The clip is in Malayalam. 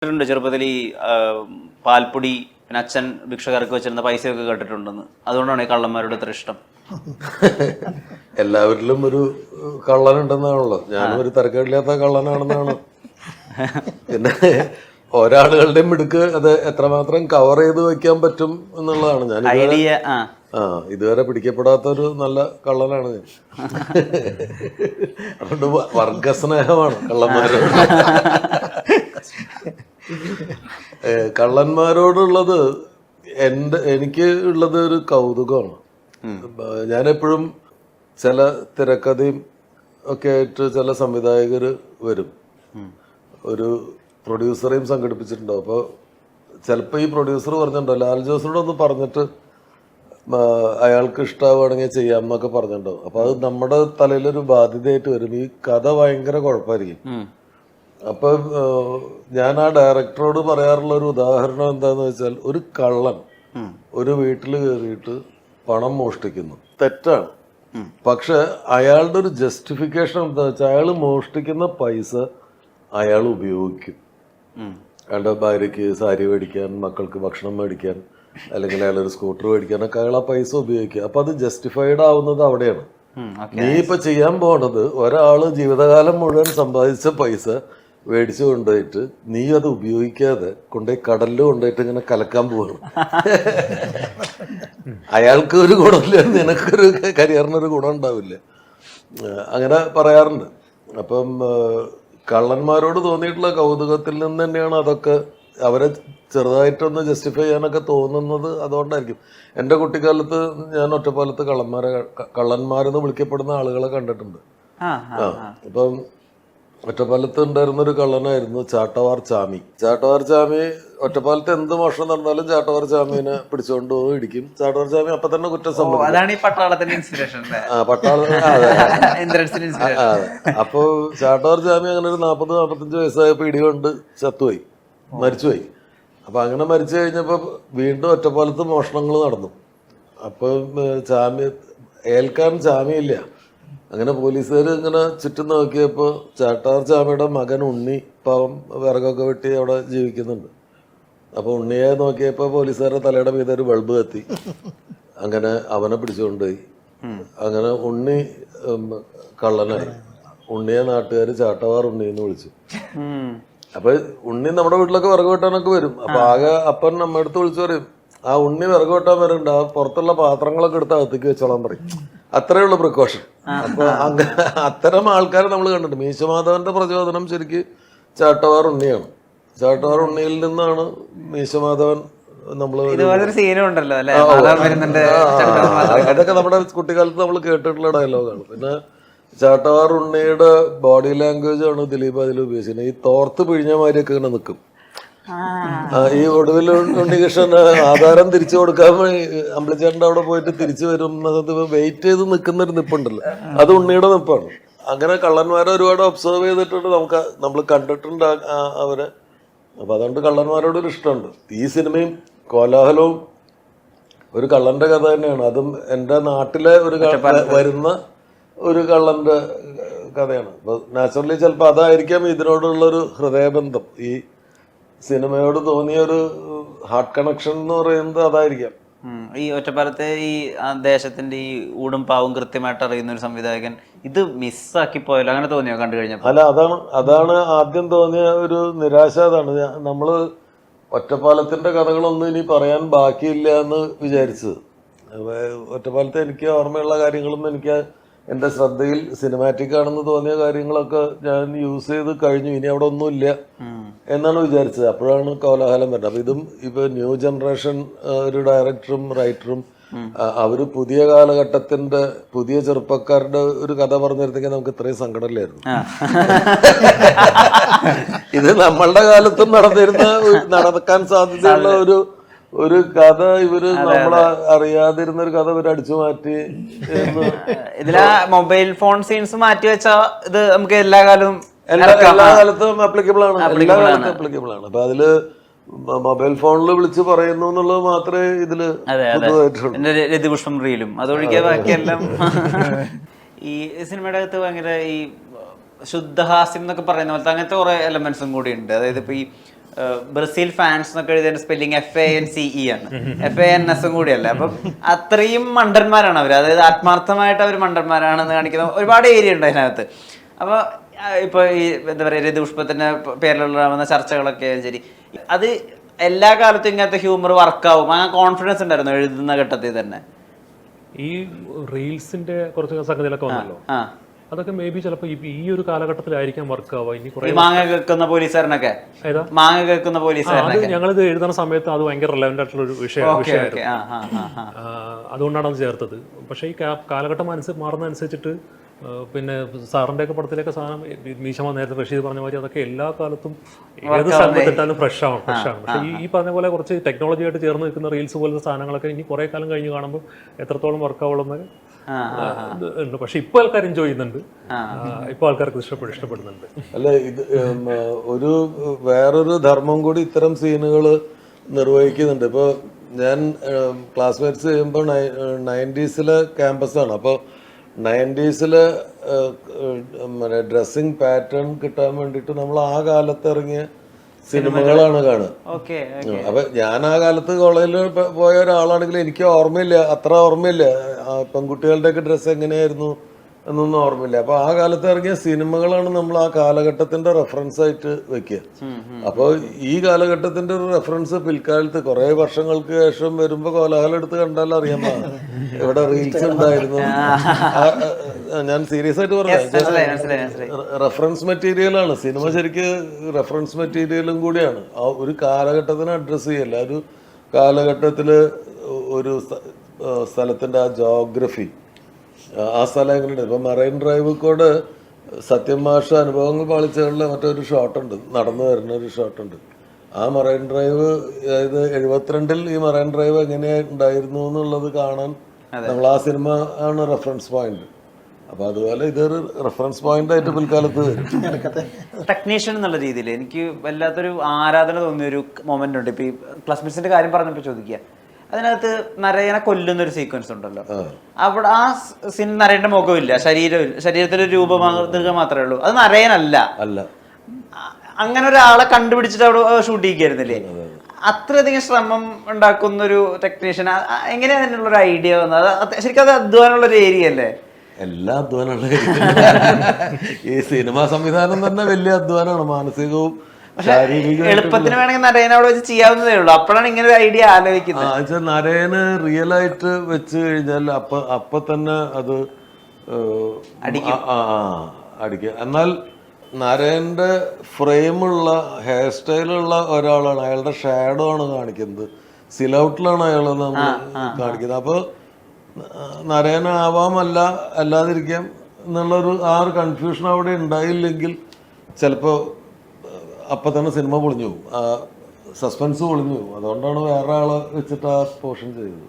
ചെറുപ്പത്തിൽ ഈ പാൽപ്പൊടി പിന്നെ അച്ഛൻ ഭിക്ഷക്കാർക്ക് വെച്ചിരുന്ന പൈസയൊക്കെ കേട്ടിട്ടുണ്ടെന്ന്. അതുകൊണ്ടാണ് ഈ കള്ളന്മാരോട് ഇത്ര ഇഷ്ടം. എല്ലാവരിലും ഒരു കള്ളനുണ്ടെന്നാണല്ലോ. ഞാനും ഒരു തരക്കേടില്ലാത്ത കള്ളനാണെന്നാണ്. പിന്നെ ഒരാളുകളുടെ മിടുക്ക് അത് എത്രമാത്രം കവർ ചെയ്ത് വെക്കാൻ പറ്റും എന്നുള്ളതാണ്. ഞാൻ ഇതുവരെ പിടിക്കപ്പെടാത്ത ഒരു നല്ല കള്ളനാണ് ഞാൻ. അതുകൊണ്ട് വർഗസ്നേഹമാണ് കള്ളന്മാരോട്. കള്ളന്മാരോടുള്ളത് എനിക്ക് ഉള്ളത് ഒരു കൗതുകമാണ്. ഞാനെപ്പോഴും ചില തിരക്കഥയും ഒക്കെ ആയിട്ട് ചില സംവിധായകർ വരും, ഒരു പ്രൊഡ്യൂസറെയും സംഘടിപ്പിച്ചിട്ടുണ്ടാവും. അപ്പോൾ ചിലപ്പോൾ ഈ പ്രൊഡ്യൂസർ പറഞ്ഞിട്ടുണ്ടോ ലാൽ ജോസിനോട് ഒന്ന് പറഞ്ഞിട്ട് അയാൾക്ക് ഇഷ്ടമാവുകയാണെങ്കിൽ ചെയ്യാം എന്നൊക്കെ പറഞ്ഞിട്ടുണ്ടാവും. അപ്പോൾ അത് നമ്മുടെ തലയിലൊരു ബാധ്യതയായിട്ട് വരും. ഈ കഥ ഭയങ്കര കുഴപ്പമായിരിക്കും. അപ്പം ഞാൻ ആ ഡയറക്ടറോട് പറയാറുള്ള ഒരു ഉദാഹരണം എന്താന്ന് വെച്ചാൽ, ഒരു കള്ളൻ ഒരു വീട്ടിൽ കയറിയിട്ട് പണം മോഷ്ടിക്കുന്നു, തെറ്റാണ്. പക്ഷെ അയാളുടെ ഒരു ജസ്റ്റിഫിക്കേഷൻ എന്താ വെച്ചാൽ, അയാൾ മോഷ്ടിക്കുന്ന പൈസ അയാൾ ഉപയോഗിക്കും. അയാളുടെ ഭാര്യയ്ക്ക് സാരി മേടിക്കാൻ, മക്കൾക്ക് ഭക്ഷണം മേടിക്കാൻ, അല്ലെങ്കിൽ അയാളൊരു സ്കൂട്ടർ മേടിക്കാനൊക്കെ അയാൾ ആ പൈസ ഉപയോഗിക്കുക. അപ്പൊ അത് ജസ്റ്റിഫൈഡ് ആവുന്നത് അവിടെയാണ്. നീ ഇപ്പൊ ചെയ്യാൻ പോണത് ഒരാള് ജീവിതകാലം മുഴുവൻ സമ്പാദിച്ച പൈസ മേടിച്ചു കൊണ്ടുപോയിട്ട് നീ അത് ഉപയോഗിക്കാതെ കൊണ്ടുപോയി കടലിൽ കൊണ്ടുപോയിട്ട് ഇങ്ങനെ കലക്കാൻ പോവാണ്. അയാൾക്ക് ഒരു ഗുണമില്ല, നിനക്കൊരു കരിയറിനൊരു ഗുണം ഉണ്ടാവില്ല. അങ്ങനെ പറയാറുണ്ട്. അപ്പം കള്ളന്മാരോട് തോന്നിയിട്ടുള്ള കൗതുകത്തിൽ നിന്ന് തന്നെയാണ് അതൊക്കെ അവരെ ചെറുതായിട്ടൊന്ന് ജസ്റ്റിഫൈ ചെയ്യാനൊക്കെ തോന്നുന്നത്. അതുകൊണ്ടായിരിക്കും. എൻ്റെ കുട്ടിക്കാലത്ത് ഞാൻ ഒറ്റപ്പാലത്ത് കള്ളന്മാരെന്ന് വിളിക്കപ്പെടുന്ന ആളുകളെ കണ്ടിട്ടുണ്ട്. ഇപ്പം ഒറ്റപ്പാലത്ത് ഉണ്ടായിരുന്നൊരു കള്ളനായിരുന്നു ചാട്ടവാർ ചാമി. ചാട്ടവാർ ചാമി ഒറ്റപ്പാലത്ത് എന്ത് മോഷണം നടന്നാലും ചാട്ടവാർ ചാമീനെ പിടിച്ചുകൊണ്ട് പോയി ഇടിക്കും. ചാട്ടവാർ ചാമി അപ്പൊ തന്നെ കുറ്റം സമ്മതിക്കും. അപ്പൊ ചാട്ടവാർ ചാമി അങ്ങനെ ഒരു 40-45 വയസ്സായപ്പോ ഇടികൊണ്ട് ചത്തുപോയി, മരിച്ചുപോയി. അപ്പൊ അങ്ങനെ മരിച്ചു കഴിഞ്ഞപ്പോ വീണ്ടും ഒറ്റപ്പാലത്ത് മോഷണങ്ങൾ നടന്നു. അപ്പൊ ചാമി ഏൽക്കാൻ ചാമിയില്ല. അങ്ങനെ പോലീസുകാർ ഇങ്ങനെ ചുറ്റും നോക്കിയപ്പോൾ ചാട്ടാർ ചാമിയുടെ മകൻ ഉണ്ണി പാവം വിറകൊക്കെ വെട്ടി അവിടെ ജീവിക്കുന്നുണ്ട്. അപ്പോൾ ഉണ്ണിയെ നോക്കിയപ്പോൾ പോലീസുകാരുടെ തലയുടെ മീതെ ഒരു ബൾബ് കത്തി. അങ്ങനെ അവനെ പിടിച്ചുകൊണ്ടുപോയി. അങ്ങനെ ഉണ്ണി കള്ളനായി. ഉണ്ണിയെ നാട്ടുകാർ ചാട്ടവാർ ഉണ്ണി എന്ന് വിളിച്ചു. അപ്പൊ ഉണ്ണി നമ്മുടെ വീട്ടിലൊക്കെ വിറക് വെട്ടാനൊക്കെ വരും. അപ്പൊ ആകെ അപ്പൻ നമ്മ അടുത്ത് വിളിച്ചു പറയും, ആ ഉണ്ണി വിറക് വെട്ടാൻ വരുന്നുണ്ട്, ആ പുറത്തുള്ള പാത്രങ്ങളൊക്കെ എടുത്ത് അകത്തേക്ക് വെച്ചോളാൻ പറയും. അത്രേ ഉള്ളൂ പ്രിക്കോഷൻ. അപ്പൊ അത്തരം ആൾക്കാരെ നമ്മൾ കണ്ടിട്ടുണ്ട്. മീശമാധവന്റെ പ്രചോദനം ശരിക്ക് ചാട്ടവാർ ഉണ്ണിയാണ്. ചാട്ടവാർ ഉണ്ണിയിൽ നിന്നാണ് മീശമാധവൻ അതൊക്കെ നമ്മുടെ കുട്ടിക്കാലത്ത് നമ്മൾ കേട്ടിട്ടുള്ള ഡയലോഗാണ്. പിന്നെ ചാട്ടവാർ ഉണ്ണിയുടെ ബോഡി ലാംഗ്വേജ് ആണ് ദിലീപ് അതിൽ ഉപയോഗിച്ചത്. ഈ തോർത്ത് പിഴിഞ്ഞ മാതിരിയൊക്കെ ഇങ്ങനെ നിൽക്കും. ഈ ഒടുവിൽ ഉണ്ണികൃഷ്ണൻ ആധാരം തിരിച്ചു കൊടുക്കാൻ അമ്പലച്ചേട്ടൻ്റെ അവിടെ പോയിട്ട് തിരിച്ചു വരുന്നത് വെയിറ്റ് ചെയ്ത് നിൽക്കുന്ന ഒരു നിപ്പുണ്ടല്ലോ, അത് ഉണ്ണിയുടെ നിപ്പാണ്. അങ്ങനെ കള്ളന്മാരെ ഒരുപാട് ഒബ്സർവ് ചെയ്തിട്ടുണ്ട്. നമ്മൾ കണ്ടിട്ടുണ്ട് അവരെ. അപ്പൊ അതുകൊണ്ട് കള്ളന്മാരോടൊരു ഇഷ്ടമുണ്ട്. ഈ സിനിമയും കോലാഹലവും ഒരു കള്ളന്റെ കഥ തന്നെയാണ്. അതും എൻ്റെ നാട്ടിലെ ഒരു വരുന്ന ഒരു കള്ളന്റെ കഥയാണ്. അപ്പൊ നാച്ചുറലി ചിലപ്പോൾ അതായിരിക്കാം ഇതിനോടുള്ളൊരു ഹൃദയബന്ധം. ഈ സിനിമയോട് തോന്നിയ ഒരു ഹാർട്ട് കണക്ഷൻ എന്ന് പറയുന്നത് അതായിരിക്കാം. ഈ ഒറ്റപ്പാലത്തെ ഈ ദേശത്തിന്റെ ഈ ഊടും പാവും കൃത്യമായിട്ട് അറിയുന്ന ഒരു സംവിധായകൻ ഇത് മിസ്സാക്കി പോയല്ലോ, അങ്ങനെ തോന്നിയോ കണ്ടു കഴിഞ്ഞപ്പോൾ? അല്ല, അതാണ് ആദ്യം തോന്നിയ ഒരു നിരാശ. അതാണ് നമ്മള് ഒറ്റപ്പാലത്തിന്റെ കഥകളൊന്നും ഇനി പറയാൻ ബാക്കിയില്ല എന്ന് വിചാരിച്ചത്. ഒറ്റപ്പാലത്തെ എനിക്ക് ഓർമ്മയുള്ള കാര്യങ്ങളൊന്നും എനിക്ക് എൻ്റെ ശ്രദ്ധയിൽ സിനിമാറ്റിക് ആണെന്ന് തോന്നിയ കാര്യങ്ങളൊക്കെ ഞാൻ യൂസ് ചെയ്ത് കഴിഞ്ഞു. ഇനി അവിടെ ഒന്നുമില്ല എന്നാണ് വിചാരിച്ചത്. അപ്പോഴാണ് കോലാഹലം വരുന്നത്. അപ്പൊ ഇതും ഇപ്പൊ ന്യൂ ജനറേഷൻ ഒരു ഡയറക്ടറും റൈറ്ററും അവര് പുതിയ കാലഘട്ടത്തിന്റെ പുതിയ ചെറുപ്പക്കാരുടെ ഒരു കഥ പറഞ്ഞിരുന്നെങ്കിൽ നമുക്ക് ഇത്രയും സങ്കടമില്ലായിരുന്നു. ഇത് നമ്മളുടെ കാലത്തും നടക്കാൻ സാധ്യതയുള്ള ഒരു കഥ ഇവര് നമ്മളെ അറിയാതിരുന്ന ഒരു കഥ ഇവര് അടിച്ചു മാറ്റി. ഇതിലാ മൊബൈൽ ഫോൺ സീൻസ് മാറ്റി വെച്ചാ ഇത് നമുക്ക് എല്ലാ കാലത്തും ആപ്ലിക്കബിൾ ആണ്. എല്ലാ കാലത്തും ആപ്ലിക്കബിൾ ആണ്. അപ്പൊ അതില് മൊബൈൽ ഫോണിൽ വിളിച്ച് പറയുന്നു എന്നുള്ളത് മാത്രമേ ഇതില് രതിപുഷ്പം റീലും അതൊഴികെ ബാക്കിയെല്ലാം. ഈ സിനിമയുടെ അകത്ത് ഭയങ്കര ഈ ശുദ്ധഹാസ്യം എന്നൊക്കെ പറയുന്ന പോലത്തെ അങ്ങനത്തെ കുറെ എലമെന്റ്സും കൂടി ഉണ്ട്. അതായത് ഇപ്പൊ ഈ ബ്രസീൽ ഫാൻസ് എന്നൊക്കെ എഴുതിയ സ്പെല്ലിംഗ് FANCE ആണ്, FANS കൂടിയല്ല. അപ്പം അത്രയും മണ്ടന്മാരാണ് അവർ, അതായത് ആത്മാർത്ഥമായിട്ട് അവർ മണ്ടന്മാരാണെന്ന് കാണിക്കുന്ന ഒരുപാട് ഏരിയ ഉണ്ട് അതിനകത്ത്. അപ്പോൾ ഇപ്പോൾ ഈ എന്താ പറയുക രതിപുഷ്പത്തിന്റെ പേരിലുള്ള ചർച്ചകളൊക്കെ ശരി, അത് എല്ലാ കാലത്തും ഇങ്ങനത്തെ ഹ്യൂമർ വർക്കാവും, ആ കോൺഫിഡൻസ് ഉണ്ടായിരുന്നു എഴുതുന്ന ഘട്ടത്തിൽ തന്നെ? ഈ റീൽസിന്റെ കുറച്ച് സംഗതികളൊക്കെ വന്നല്ലോ, അതൊക്കെ മേ ബി ചിലപ്പോൾ ഈ ഒരു കാലഘട്ടത്തിലായിരിക്കാം വർക്ക് ആവുക. ഇനി കുറെ മാങ്ങ കേൾക്കുന്ന പോലീസുകാരനൊക്കെ, മാങ്ങ കേൾക്കുന്ന പോലീസുകാരനൊക്കെ ഞങ്ങളിത് എഴുതുന്ന സമയത്ത് അത് ഭയങ്കര റെലവെന്റ് ആയിട്ടുള്ള ഒരു വിഷയമായിരുന്നു. അതുകൊണ്ടാണ് അത് ചേർത്തത്. പക്ഷേ ഈ കാലഘട്ടം മാറുന്ന അനുസരിച്ചിട്ട് പിന്നെ സാറിന്റെ ഒക്കെ പടത്തിലൊക്കെ സാധനം മീശമ നേരത്തെ റഷീദ് പറഞ്ഞ മാതിരി അതൊക്കെ എല്ലാ കാലത്തും ഏത് സ്ഥലത്തിട്ടാലും ഫ്രഷാണ്. പക്ഷേ ഈ പറഞ്ഞ പോലെ കുറച്ച് ടെക്നോളജി ആയിട്ട് ചേർന്ന് നിൽക്കുന്ന റീൽസ് പോലത്തെ സാധനങ്ങളൊക്കെ ഇനി കുറെ കാലം കഴിഞ്ഞ് കാണുമ്പോൾ എത്രത്തോളം വർക്കാവുള്ളെന്ന് ഉണ്ട്. പക്ഷെ ഇപ്പൊ ആൾക്കാർ എൻജോയ് ചെയ്യുന്നുണ്ട്, ഇപ്പൊ ആൾക്കാർക്ക് ഇഷ്ടപ്പെടുന്നുണ്ട്. അല്ല, ഇത് ഒരു വേറൊരു ധർമ്മം കൂടി ഇത്തരം സീനുകൾ നിർവഹിക്കുന്നുണ്ട്. ഇപ്പോൾ ഞാൻ ക്ലാസ്മേറ്റ്സ് ചെയ്യുമ്പോൾ 90s ക്യാമ്പസാണ്. അപ്പോൾ 90s ഡ്രസ്സിങ് പാറ്റേൺ കിട്ടാൻ വേണ്ടിയിട്ട് നമ്മൾ ആ കാലത്ത് ഇറങ്ങിയ സിനിമകളാണ് കാണുക. അപ്പൊ ഞാൻ ആ കാലത്ത് കോളേജിൽ പോയ ഒരാളാണെങ്കിൽ എനിക്ക് ഓർമ്മയില്ല, അത്ര ഓർമ്മയില്ല പെൺകുട്ടികളുടെ ഒക്കെ ഡ്രസ്സ് എങ്ങനെയായിരുന്നു എന്നൊന്നും ഓർമ്മയില്ല. അപ്പൊ ആ കാലത്ത് ഇറങ്ങിയ സിനിമകളാണ് നമ്മൾ ആ കാലഘട്ടത്തിന്റെ റെഫറൻസ് ആയിട്ട് വെക്കുക. അപ്പോൾ ഈ കാലഘട്ടത്തിന്റെ ഒരു റെഫറൻസ് പിൽക്കാലത്ത് കുറെ വർഷങ്ങൾക്ക് ശേഷം വരുമ്പോ കോലാഹലം എടുത്ത് കണ്ടാൽ അറിയാൻ ഇവിടെ റീൽസ് ഉണ്ടായിരുന്നു. ഞാൻ സീരിയസ് ആയിട്ട് പറഞ്ഞു, റെഫറൻസ് മെറ്റീരിയലാണ് സിനിമ. ശരിക്ക് റെഫറൻസ് മെറ്റീരിയലും കൂടിയാണ്. ആ ഒരു കാലഘട്ടത്തിനെ അഡ്രസ്സ് ചെയ്യല്ല, ഒരു കാലഘട്ടത്തില് ഒരു സ്ഥലത്തിന്റെ ആ ജോഗ്രഫി, ആ സ്ഥലം എങ്ങനെയുണ്ട്. ഇപ്പൊ മറൈൻ ഡ്രൈവ് കൂടെ സത്യം മാഷ അനുഭവങ്ങൾ പാളിച്ചകളിലെ മറ്റൊരു ഷോട്ടുണ്ട്, നടന്നു വരുന്ന ഒരു ഷോട്ടുണ്ട്. ആ മറൈൻ ഡ്രൈവ്, അതായത് 72-ൽ ഈ മറൈൻ ഡ്രൈവ് എങ്ങനെയാ ഉണ്ടായിരുന്നു എന്നുള്ളത് കാണാൻ നമ്മൾ ആ സിനിമ ആണ് റെഫറൻസ് പോയിന്റ്. അപ്പൊ അതുപോലെ ഇതൊരു റെഫറൻസ് പോയിന്റ് ആയിട്ട് പിൽക്കാലത്ത് വരും. ടെക്നീഷ്യൻ എന്നുള്ള രീതിയിൽ എനിക്ക് വല്ലാത്തൊരു ആരാധന തോന്നിയൊരു മൊമെന്റ് ഉണ്ട്. ഇപ്പൊ ഈ ക്ലാസ്മേറ്റ്സിന്റെ കാര്യം പറഞ്ഞപ്പോൾ ചോദിക്കുക, അതിനകത്ത് നരയനെ കൊല്ലുന്ന ഒരു സീക്വൻസ് ഉണ്ടല്ലോ, അവിടെ ആ സീൻ നരയന്റെ മുഖമില്ല, ശരീരത്തിലെ രൂപമാതൃക മാത്രമേ ഉള്ളൂ, അത് നരയനല്ല. അങ്ങനെ ഒരാളെ കണ്ടുപിടിച്ചിട്ട് അവിടെ ഷൂട്ട് ചെയ്യിക്കായിരുന്നില്ലേ? അത്രയധികം ശ്രമം ഉണ്ടാക്കുന്ന ഒരു ടെക്നീഷ്യൻ, എങ്ങനെയാണ് അതിനുള്ളൊരു ഐഡിയ വന്നത്? ശരിക്കും അത് അധ്വാനമുള്ള ഒരു ഏരിയ അല്ലേ? എല്ലാ അധ്വാനമുള്ള ഈ സിനിമാ സംവിധാനം തന്നെ വലിയ അധ്വാനമാണ്, മാനസികവും എളുപ്പത്തിന് വേണമെങ്കിൽ നരയനെ അവിടെ വെച്ച് ചെയ്യാവുന്നതേ ഉള്ളൂ. അപ്പോഴാണ് ഇങ്ങനെ ഒരു ഐഡിയ ആലോചിക്കുന്നത്. നരയന് റിയൽ ആയിട്ട് വെച്ച് കഴിഞ്ഞാൽ അപ്പൊ തന്നെ അത് അടിക്കുക. എന്നാൽ നരയന്റെ ഫ്രെയിമുള്ള ഹെയർ സ്റ്റൈലുള്ള ഒരാളാണ്, അയാളുടെ ഷാഡോ ആണ് കാണിക്കുന്നത്, സിലൗട്ടിലാണ് അയാളെ നമ്മൾ കാണിക്കുന്നത്. അപ്പൊ നരയനാവാമല്ല അല്ലാതിരിക്കാം എന്നുള്ളൊരു ആ ഒരു കൺഫ്യൂഷൻ അവിടെ ഉണ്ടായില്ലെങ്കിൽ ചിലപ്പോ അപ്പൊ തന്നെ സിനിമ പൊളിഞ്ഞു പോകും, സസ്പെൻസ് പൊളിഞ്ഞു പോകും. അതുകൊണ്ടാണ് വേറെ ആളെ വെച്ചിട്ട് ആ പോർഷൻ ചെയ്തത്.